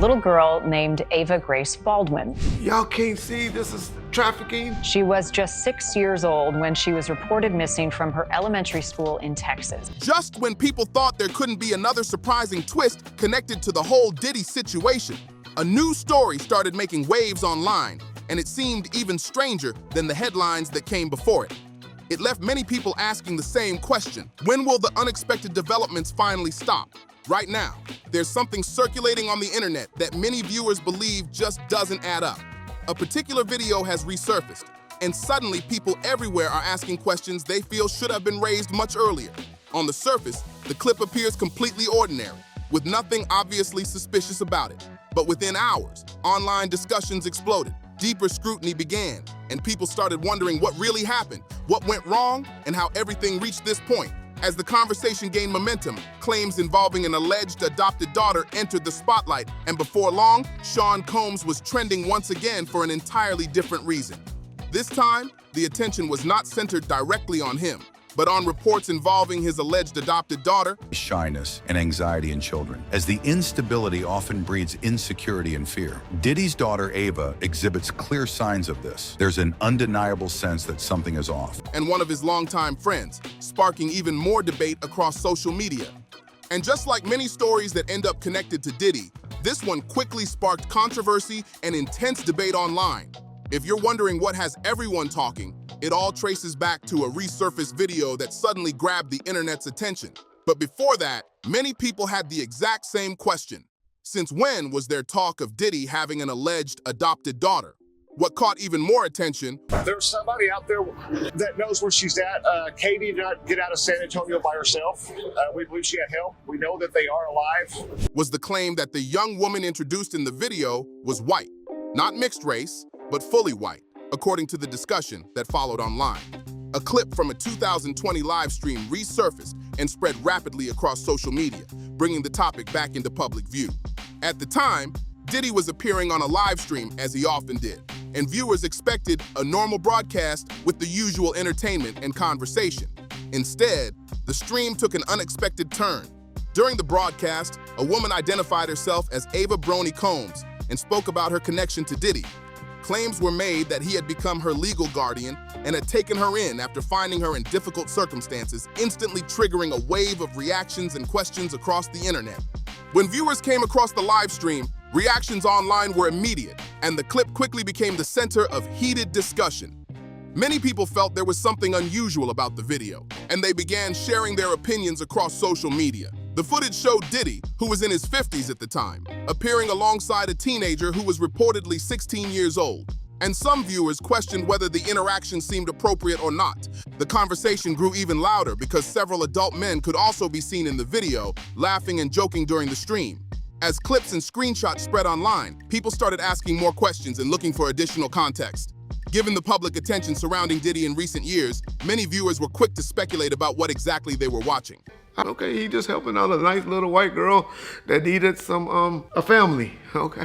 little girl named Ava Grace Baldwin. Y'all can't see this is trafficking? She was just 6 years old when she was reported missing from her elementary school in Texas. Just when people thought there couldn't be another surprising twist connected to the whole Diddy situation, a new story started making waves online, and it seemed even stranger than the headlines that came before it. It left many people asking the same question: when will the unexpected developments finally stop? Right now, there's something circulating on the internet that many viewers believe just doesn't add up. A particular video has resurfaced, and suddenly people everywhere are asking questions they feel should have been raised much earlier. On the surface, the clip appears completely ordinary, with nothing obviously suspicious about it. But within hours, online discussions exploded. Deeper scrutiny began, and people started wondering what really happened, what went wrong, and how everything reached this point. As the conversation gained momentum, claims involving an alleged adopted daughter entered the spotlight, and before long, Sean Combs was trending once again for an entirely different reason. This time, the attention was not centered directly on him, but on reports involving his alleged adopted daughter. Shyness and anxiety in children, as the instability often breeds insecurity and fear. Diddy's daughter Ava exhibits clear signs of this. There's an undeniable sense that something is off. And one of his longtime friends, sparking even more debate across social media. And just like many stories that end up connected to Diddy, this one quickly sparked controversy and intense debate online. If you're wondering what has everyone talking, it all traces back to a resurfaced video that suddenly grabbed the internet's attention. But before that, many people had the exact same question. Since when was there talk of Diddy having an alleged adopted daughter? What caught even more attention... There's somebody out there that knows where she's at. Katie did not get out of San Antonio by herself. We believe she had help. We know that they are alive. ...was the claim that the young woman introduced in the video was white. Not mixed race, but fully white, according to the discussion that followed online. A clip from a 2020 live stream resurfaced and spread rapidly across social media, bringing the topic back into public view. At the time, Diddy was appearing on a live stream, as he often did, and viewers expected a normal broadcast with the usual entertainment and conversation. Instead, the stream took an unexpected turn. During the broadcast, a woman identified herself as Ava Broney Combs and spoke about her connection to Diddy. Claims were made that he had become her legal guardian and had taken her in after finding her in difficult circumstances, instantly triggering a wave of reactions and questions across the internet. When viewers came across the live stream, reactions online were immediate, and the clip quickly became the center of heated discussion. Many people felt there was something unusual about the video, and they began sharing their opinions across social media. The footage showed Diddy, who was in his 50s at the time, appearing alongside a teenager who was reportedly 16 years old. And some viewers questioned whether the interaction seemed appropriate or not. The conversation grew even louder because several adult men could also be seen in the video, laughing and joking during the stream. As clips and screenshots spread online, people started asking more questions and looking for additional context. Given the public attention surrounding Diddy in recent years, many viewers were quick to speculate about what exactly they were watching. Okay, he just helping out a nice little white girl that needed a family, okay?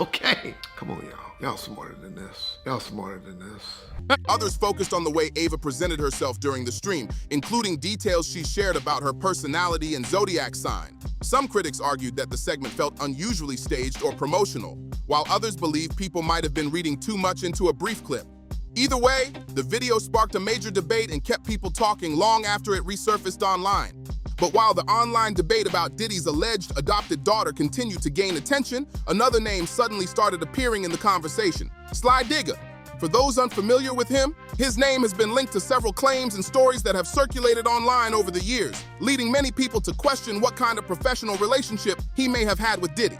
Okay, come on, y'all. Y'all smarter than this. Y'all smarter than this. Others focused on the way Ava presented herself during the stream, including details she shared about her personality and zodiac sign. Some critics argued that the segment felt unusually staged or promotional, while others believed people might have been reading too much into a brief clip. Either way, the video sparked a major debate and kept people talking long after it resurfaced online. But while the online debate about Diddy's alleged adopted daughter continued to gain attention, another name suddenly started appearing in the conversation: Sly Diggler. For those unfamiliar with him, his name has been linked to several claims and stories that have circulated online over the years, leading many people to question what kind of professional relationship he may have had with Diddy.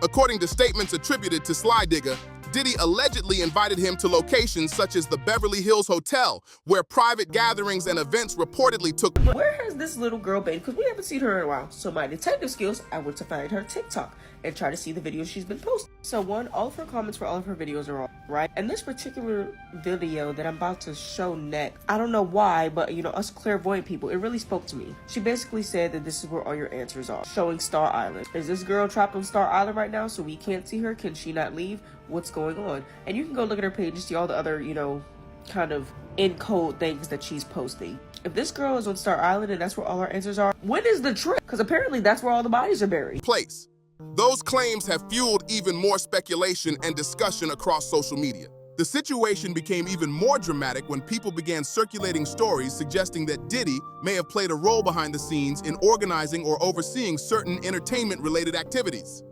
According to statements attributed to Sly Diggler, Diddy allegedly invited him to locations such as the Beverly Hills Hotel, where private gatherings and events reportedly took place. Where has this little girl been? Because we haven't seen her in a while. So my detective skills, I went to find her TikTok and try to see the videos she's been posting. So one, all of her comments for all of her videos are on, right? And this particular video that I'm about to show next, I don't know why, but you know, us clairvoyant people, it really spoke to me. She basically said that this is where all your answers are, showing Star Island. Is this girl trapped on Star Island right now so we can't see her? Can she not leave? What's going on? And you can go look at her page and see all the other, you know, kind of in code things that she's posting. If this girl is on Star Island and that's where all her answers are, when is the trip? Because apparently that's where all the bodies are buried. Place. Those claims have fueled even more speculation and discussion across social media. The situation became even more dramatic when people began circulating stories suggesting that Diddy may have played a role behind the scenes in organizing or overseeing certain entertainment-related activities.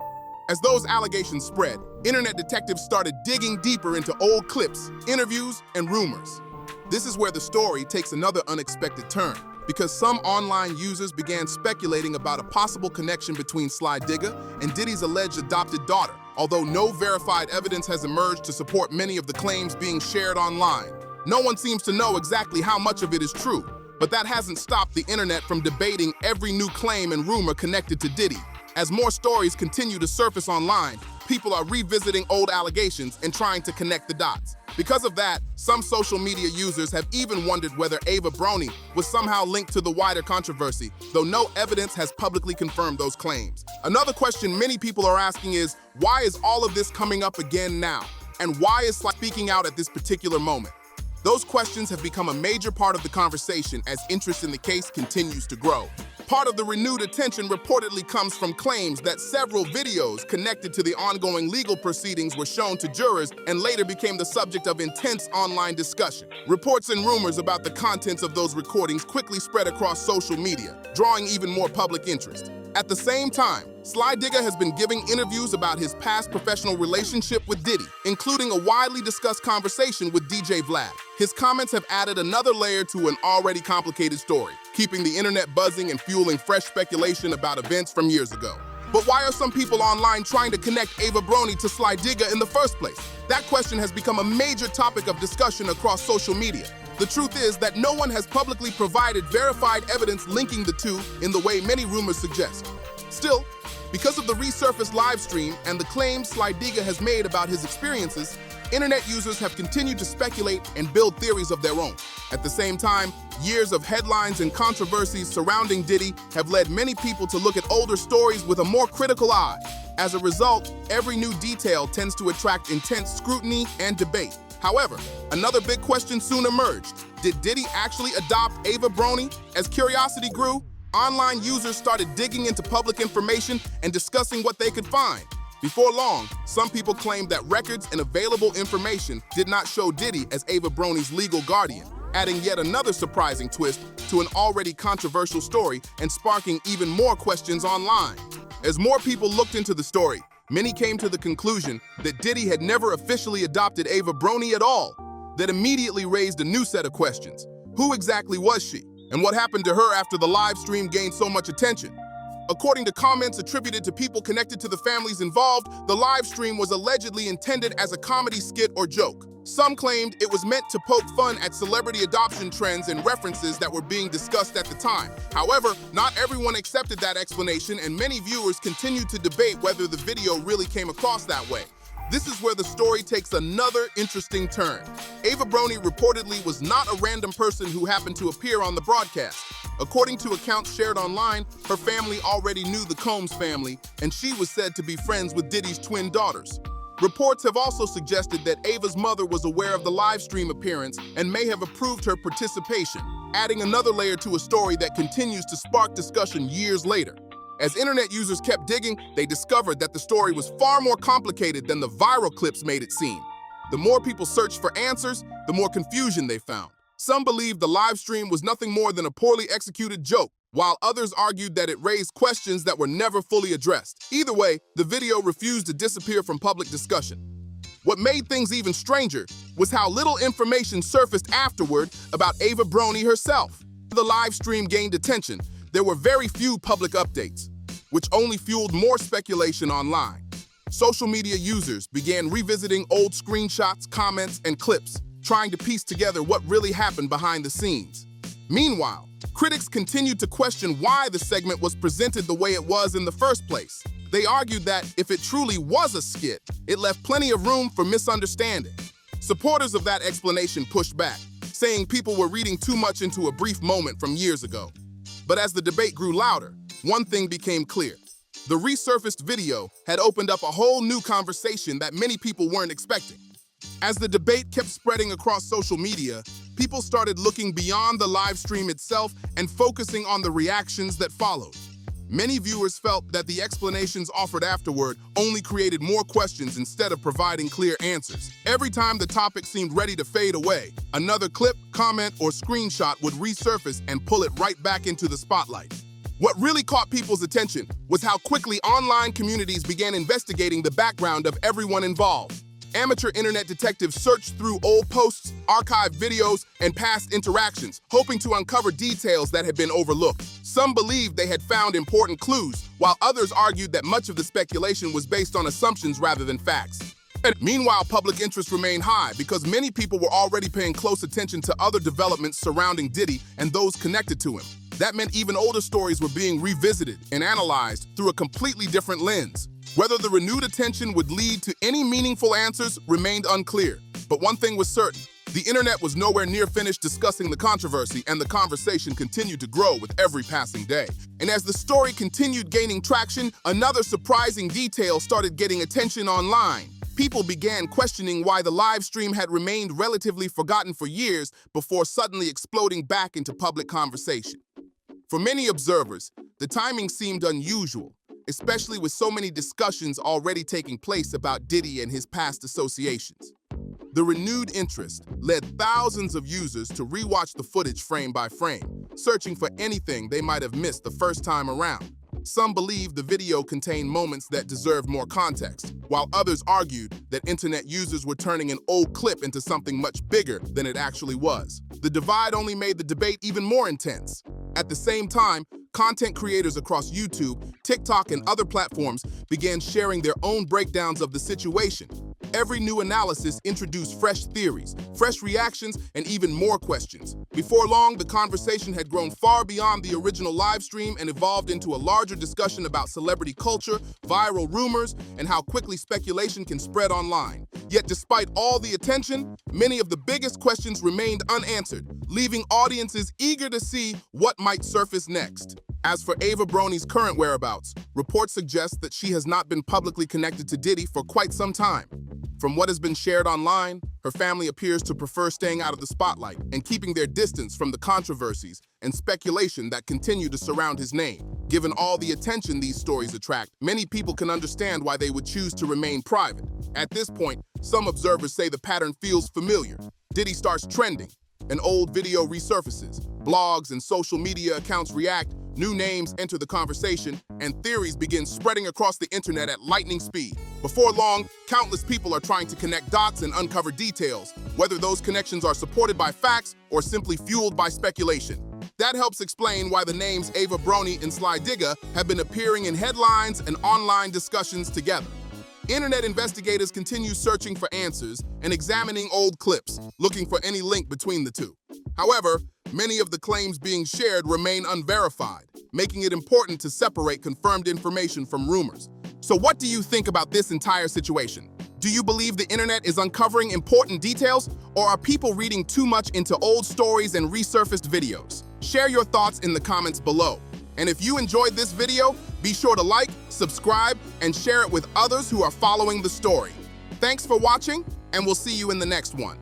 As those allegations spread, internet detectives started digging deeper into old clips, interviews, and rumors. This is where the story takes another unexpected turn, because some online users began speculating about a possible connection between Sly Diggler and Diddy's alleged adopted daughter, although no verified evidence has emerged to support many of the claims being shared online. No one seems to know exactly how much of it is true, but that hasn't stopped the internet from debating every new claim and rumor connected to Diddy. As more stories continue to surface online, people are revisiting old allegations and trying to connect the dots. Because of that, some social media users have even wondered whether Ava Brony was somehow linked to the wider controversy, though no evidence has publicly confirmed those claims. Another question many people are asking is, why is all of this coming up again now? And why is Sly speaking out at this particular moment? Those questions have become a major part of the conversation as interest in the case continues to grow. Part of the renewed attention reportedly comes from claims that several videos connected to the ongoing legal proceedings were shown to jurors and later became the subject of intense online discussion. Reports and rumors about the contents of those recordings quickly spread across social media, drawing even more public interest. At the same time, Sly Diggler has been giving interviews about his past professional relationship with Diddy, including a widely discussed conversation with DJ Vlad. His comments have added another layer to an already complicated story, keeping the internet buzzing and fueling fresh speculation about events from years ago. But why are some people online trying to connect Ava Brony to Sly Diggler in the first place? That question has become a major topic of discussion across social media. The truth is that no one has publicly provided verified evidence linking the two in the way many rumors suggest. Still, because of the resurfaced live stream and the claims Sly Diggler has made about his experiences, internet users have continued to speculate and build theories of their own. At the same time, years of headlines and controversies surrounding Diddy have led many people to look at older stories with a more critical eye. As a result, every new detail tends to attract intense scrutiny and debate. However, another big question soon emerged. Did Diddy actually adopt Ava Brony? As curiosity grew, online users started digging into public information and discussing what they could find. Before long, some people claimed that records and available information did not show Diddy as Ava Brony's legal guardian, adding yet another surprising twist to an already controversial story and sparking even more questions online. As more people looked into the story, many came to the conclusion that Diddy had never officially adopted Ava Brony at all. That immediately raised a new set of questions. Who exactly was she? And what happened to her after the live stream gained so much attention? According to comments attributed to people connected to the families involved, the live stream was allegedly intended as a comedy skit or joke. Some claimed it was meant to poke fun at celebrity adoption trends and references that were being discussed at the time. However, not everyone accepted that explanation, and many viewers continued to debate whether the video really came across that way. This is where the story takes another interesting turn. Ava Brony reportedly was not a random person who happened to appear on the broadcast. According to accounts shared online, her family already knew the Combs family, and she was said to be friends with Diddy's twin daughters. Reports have also suggested that Ava's mother was aware of the live stream appearance and may have approved her participation, adding another layer to a story that continues to spark discussion years later. As internet users kept digging, they discovered that the story was far more complicated than the viral clips made it seem. The more people searched for answers, the more confusion they found. Some believed the live stream was nothing more than a poorly executed joke, while others argued that it raised questions that were never fully addressed. Either way, the video refused to disappear from public discussion. What made things even stranger was how little information surfaced afterward about Ava Brony herself. The live stream gained attention. There were very few public updates, which only fueled more speculation online. Social media users began revisiting old screenshots, comments, and clips, trying to piece together what really happened behind the scenes. Meanwhile, critics continued to question why the segment was presented the way it was in the first place. They argued that if it truly was a skit, it left plenty of room for misunderstanding. Supporters of that explanation pushed back, saying people were reading too much into a brief moment from years ago. But as the debate grew louder, one thing became clear. The resurfaced video had opened up a whole new conversation that many people weren't expecting. As the debate kept spreading across social media, people started looking beyond the live stream itself and focusing on the reactions that followed. Many viewers felt that the explanations offered afterward only created more questions instead of providing clear answers. Every time the topic seemed ready to fade away, another clip, comment, or screenshot would resurface and pull it right back into the spotlight. What really caught people's attention was how quickly online communities began investigating the background of everyone involved. Amateur internet detectives searched through old posts, archived videos, and past interactions, hoping to uncover details that had been overlooked. Some believed they had found important clues, while others argued that much of the speculation was based on assumptions rather than facts. And meanwhile, public interest remained high because many people were already paying close attention to other developments surrounding Diddy and those connected to him. That meant even older stories were being revisited and analyzed through a completely different lens. Whether the renewed attention would lead to any meaningful answers remained unclear. But one thing was certain: the internet was nowhere near finished discussing the controversy, and the conversation continued to grow with every passing day. And as the story continued gaining traction, another surprising detail started getting attention online. People began questioning why the live stream had remained relatively forgotten for years before suddenly exploding back into public conversation. For many observers, the timing seemed unusual, especially with so many discussions already taking place about Diddy and his past associations. The renewed interest led thousands of users to rewatch the footage frame by frame, searching for anything they might have missed the first time around. Some believed the video contained moments that deserved more context, while others argued that internet users were turning an old clip into something much bigger than it actually was. The divide only made the debate even more intense. At the same time, content creators across YouTube, TikTok, and other platforms began sharing their own breakdowns of the situation. Every new analysis introduced fresh theories, fresh reactions, and even more questions. Before long, the conversation had grown far beyond the original live stream and evolved into a larger discussion about celebrity culture, viral rumors, and how quickly speculation can spread online. Yet despite all the attention, many of the biggest questions remained unanswered, leaving audiences eager to see what might surface next. As for Ava Broni's current whereabouts, reports suggest that she has not been publicly connected to Diddy for quite some time. From what has been shared online, her family appears to prefer staying out of the spotlight and keeping their distance from the controversies and speculation that continue to surround his name. Given all the attention these stories attract, many people can understand why they would choose to remain private. At this point, some observers say the pattern feels familiar. Diddy starts trending, an old video resurfaces, blogs and social media accounts react, new names enter the conversation, and theories begin spreading across the internet at lightning speed. Before long, countless people are trying to connect dots and uncover details, whether those connections are supported by facts or simply fueled by speculation. That helps explain why the names Ava Broni and Sly Diggler have been appearing in headlines and online discussions together. Internet investigators continue searching for answers and examining old clips, looking for any link between the two. However, many of the claims being shared remain unverified, making it important to separate confirmed information from rumors. So what do you think about this entire situation? Do you believe the internet is uncovering important details, or are people reading too much into old stories and resurfaced videos? Share your thoughts in the comments below. And if you enjoyed this video, be sure to like, subscribe, and share it with others who are following the story. Thanks for watching, and we'll see you in the next one.